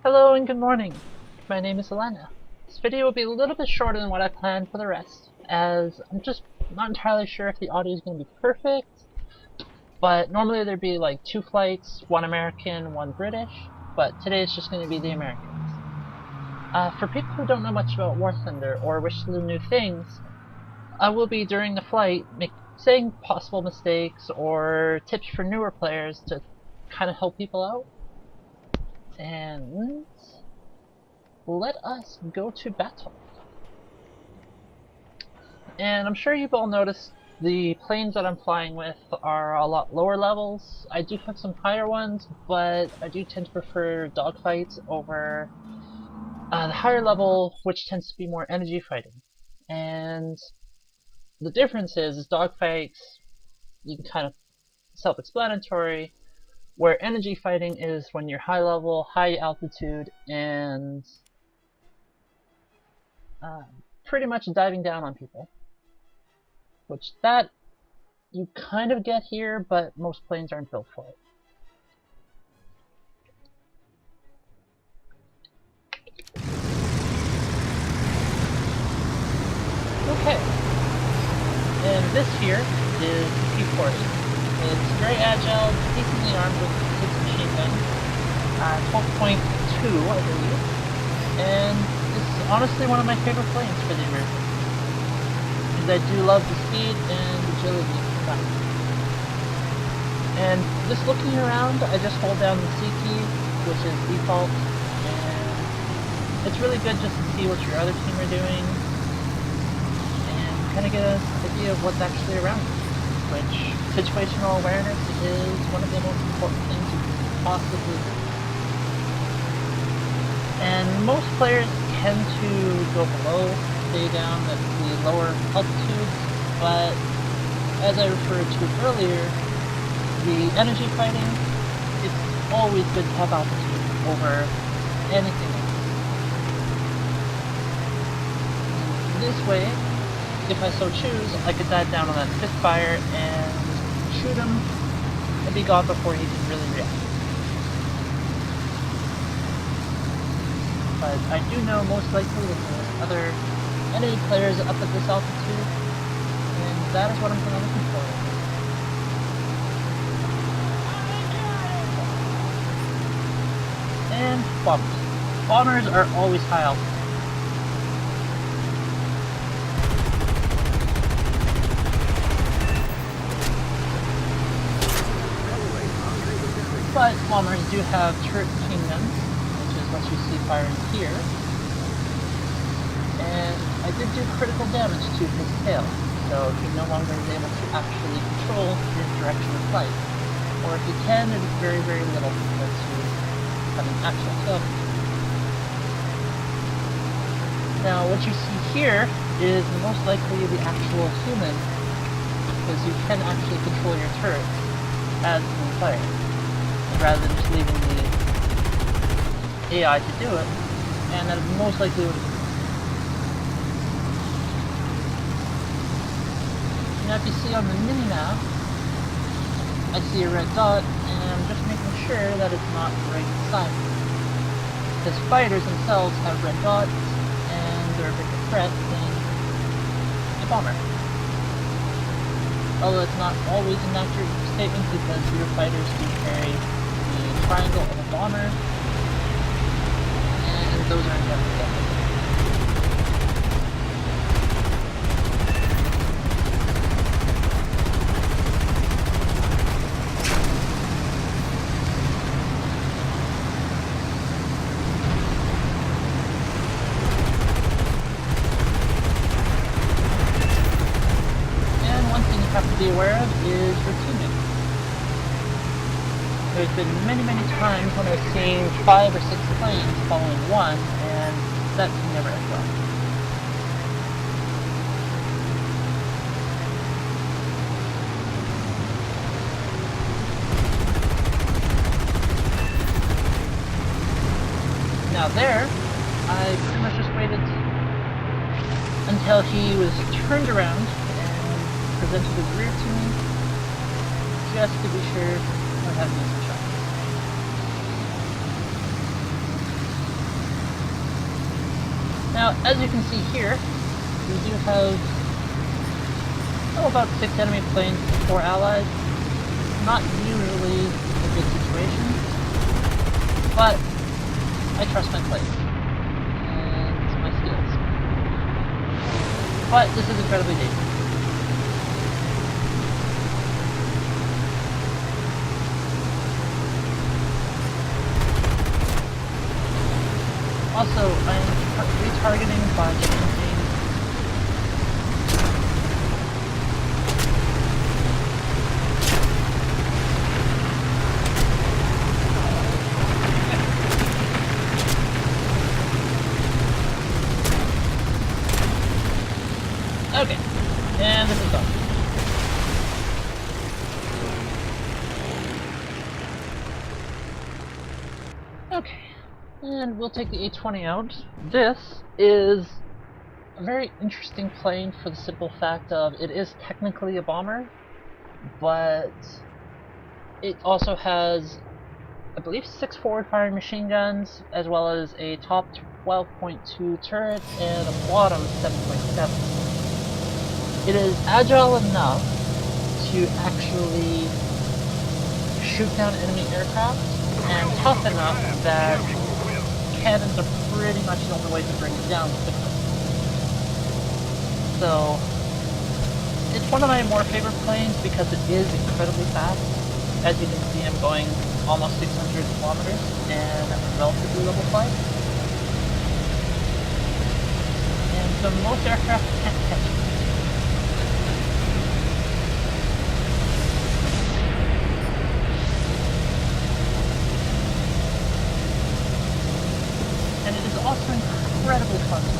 Hello and good morning. My name is Elena. This video will be a little bit shorter than what I planned for the rest, as I'm just not entirely sure if the audio is going to be perfect, but normally there'd be like 2 flights, 1 American, 1 British, but today it's just going to be the Americans. For people who don't know much about War Thunder or wish to learn new things, I will be during the flight saying possible mistakes or tips for newer players to kind of help people out. And let us go to battle. And I'm sure you've all noticed the planes that I'm flying with are a lot lower levels. I do have some higher ones, but I do tend to prefer dogfights over the higher level, which tends to be more energy fighting. And the difference is dogfights, you can kind of self-explanatory, where energy fighting is when you're high level, high altitude, and pretty much diving down on people. Which that you kind of get here, but most planes aren't built for it. Okay, and this here is the P-40. It's very agile, decently armed with 6 machine guns, 12.2 I believe, and it's honestly one of my favorite planes for the Americans. I do love the speed and agility combined. And just looking around, I just hold down the C key, which is default, and it's really good just to see what your other team are doing and kind of get an idea of what's actually around you, which situational awareness is one of the most important things you can possibly do. And most players tend to go below, stay down at the lower altitudes, but as I referred to earlier, the energy fighting, it's always good to have altitude over anything else. And this way, if I so choose, I could dive down on that Spitfire and shoot him and be gone before he can really react. But I do know most likely that there's other enemy players up at this altitude, and that is what I'm kind of looking for. And bombers. Bombers are always high altitude. But bombers do have turret machine guns, which is what you see firing here. And I did do critical damage to his tail, so he no longer is able to actually control his direction of flight. Or if he can, it is very, very little compared to having actual tail control. Now, what you see here is most likely the actual human, because you can actually control your turrets as you fire, rather than just leaving the AI to do it, and that is most likely what it is. Now if you see on the mini-map, I see a red dot, and I'm just making sure that it's not right beside me. Because fighters themselves have red dots, and they're a bigger threat than a bomber. Although it's not always an accurate statement, because your fighters do carry the triangle of a bomber, and those are never deadly. Have to be aware of is your teammates. There's been many, many times when I've seen 5 or 6 planes following one, and that can never end well. Now there, I pretty much just waited until he was turned around presented his rear to me, just to be sure I have missed a shot. Now, as you can see here, we do have about 6 enemy planes, 4 allies. Not usually a good situation, but I trust my planes and my skills. But this is incredibly dangerous. Also, I am retargeting by changing okay, and this is done. Okay. And we'll take the A-20 out. This is a very interesting plane for the simple fact of it is technically a bomber, but it also has, I believe, 6 forward-firing machine guns, as well as a top 12.2 turret and a bottom 7.7. It is agile enough to actually shoot down enemy aircraft, and tough enough that cannons are pretty much the only way to bring it down quickly. So, it's one of my more favorite planes because it is incredibly fast. As you can see, I'm going almost 600 kilometers and at a relatively level flight. And so most aircraft can't catch it. And it is also incredibly fun to do.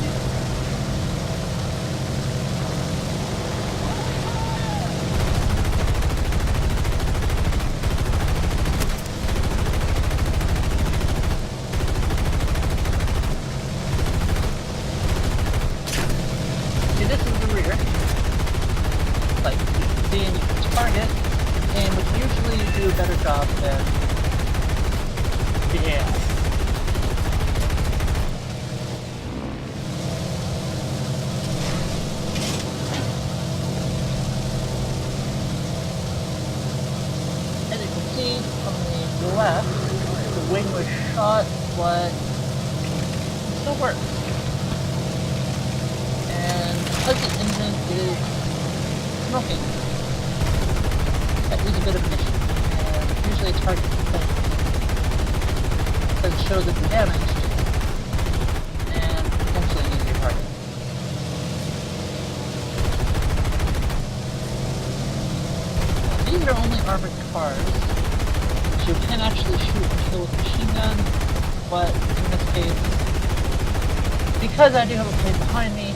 See, this is the rear. Like, seeing the target, and would usually do a better job than the AI. On the left, the wing was shot, but it still works. And because the engine is smoking, that is a bit of an issue. And usually it's hard to complain because it shows that the damage and potentially an easier target. Now, these are only armored cars. You can actually shoot and kill with a machine gun, but in this case, because I do have a plane behind me,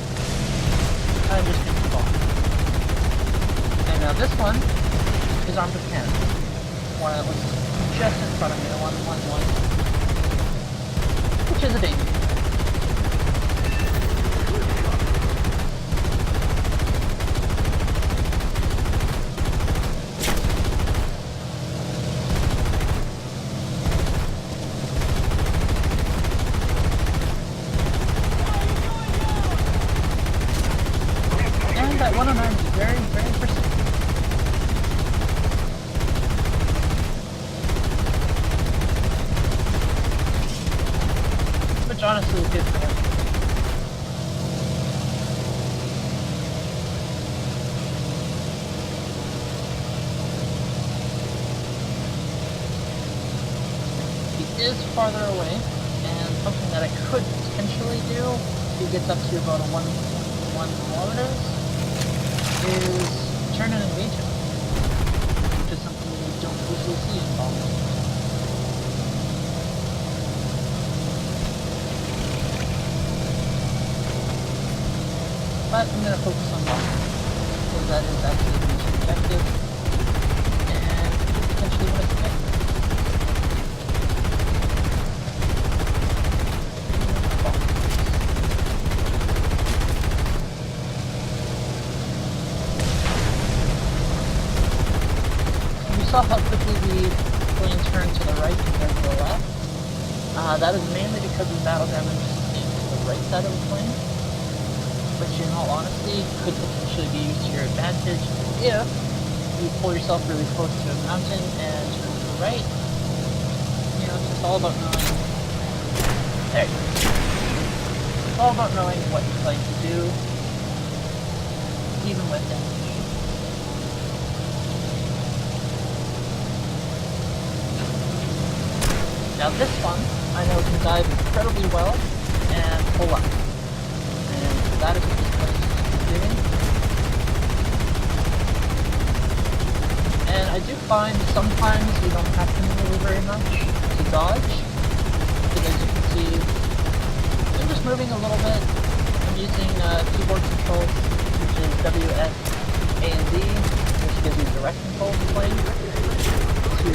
I'm just going to keep on. And now this one is armed with cannons. One that was just in front of me, the 111, which is a danger. That 109 is very, very persistent. Which honestly is good for him. He is farther away, and something that I could potentially do if he gets up to about a 1.1 kilometers is turn and engage him, which is something you don't usually see in bombers. But I'm going to focus on bombers, because that is actually the most effective, and potentially what I expect. Saw how quickly the plane turned to the right compared to the left. That is mainly because of battle damage sustained. the right side of the plane, which in all honesty could potentially be used to your advantage if you pull yourself really close to a mountain and turn to the right. You know, it's just all about knowing. There you go. It's all about knowing what you're planning to do, even with damage. Now this one, I know can dive incredibly well and pull up. And that is what this plane is doing. And I do find sometimes you don't have to move very much to dodge. Because as you can see, I'm just moving a little bit. I'm using keyboard controls, which is W, S, A, and D, which gives you direct control of the plane to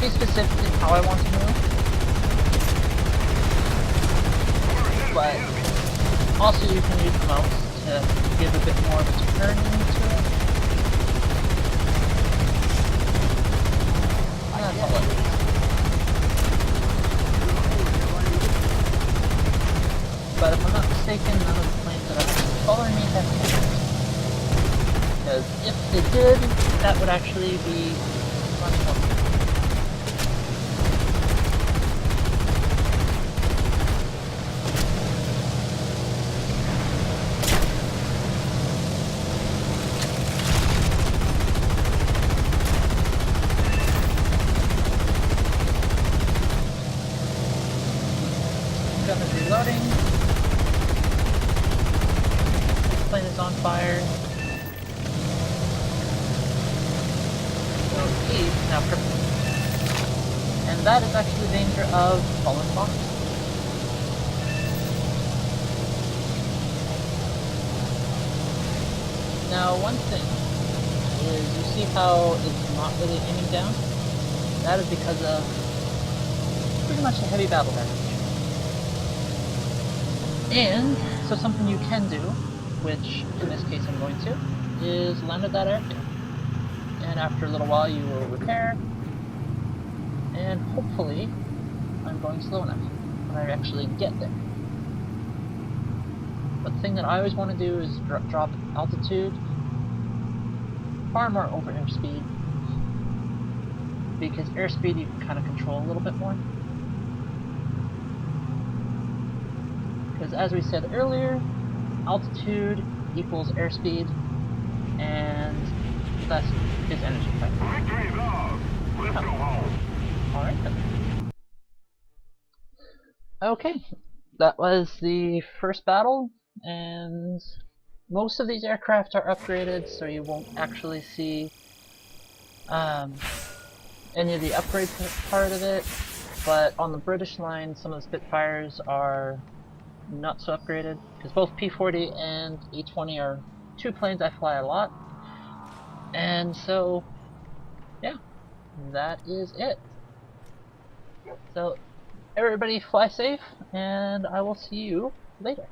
be specific in how I want to move, but also you can use the mouse to give a bit more of a turn to it. And that's all it is. But if I'm not mistaken, none of the planes that are following me have cameras. Because if they did, that would actually be much more fun. Gun is reloading. This plane is on fire. So he's now crippled. And that is actually the danger of falling bombs. Now one thing is you see how it's not really aiming down? That is because of pretty much a heavy battle damage. And so something you can do, which in this case I'm going to, is land at that airfield. And after a little while you will repair, and hopefully I'm going slow enough when I actually get there. But the thing that I always want to do is drop altitude far more over airspeed, because airspeed you can kind of control a little bit more. Because as we said earlier, altitude equals airspeed, and thus is energy fight. Victory's ours. Let's go home. Alright then. Okay, that was the first battle, and most of these aircraft are upgraded, so you won't actually see any of the upgrade part of it, but on the British line some of the Spitfires are not so upgraded, because both P-40 and E-20 are two planes I fly a lot, and so yeah, that is it. So everybody fly safe, and I will see you later.